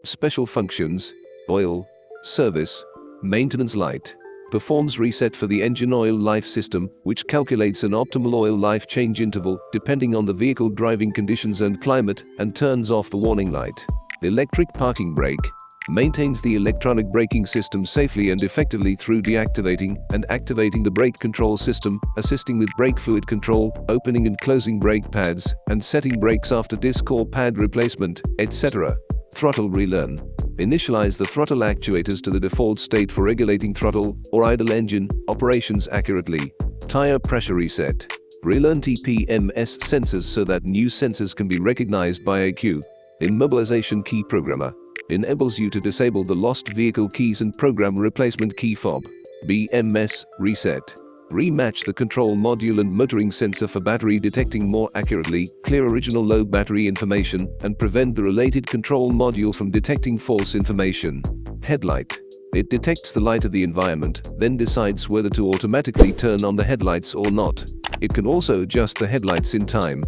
Special functions: oil, service, maintenance light. Performs reset for the engine oil life system, which calculates an optimal oil life change interval depending on the vehicle driving conditions and climate, and turns off the warning light. Electric parking brake. Maintains the electronic braking system safely and effectively through deactivating and activating the brake control system, assisting with brake fluid control, opening and closing brake pads, and setting brakes after disc or pad replacement, etc. Throttle relearn. Initialize the throttle actuators to the default state for regulating throttle or idle engine operations accurately. Tire pressure reset. Relearn TPMS sensors so that new sensors can be recognized by ECU. Immobilization key programmer. Enables you to disable the lost vehicle keys and program replacement key fob. BMS reset. Rematch the control module and motoring sensor for battery detecting more accurately, clear original low battery information, and prevent the related control module from detecting false information. Headlight. It detects the light of the environment, then decides whether to automatically turn on the headlights or not. It can also adjust the headlights in time,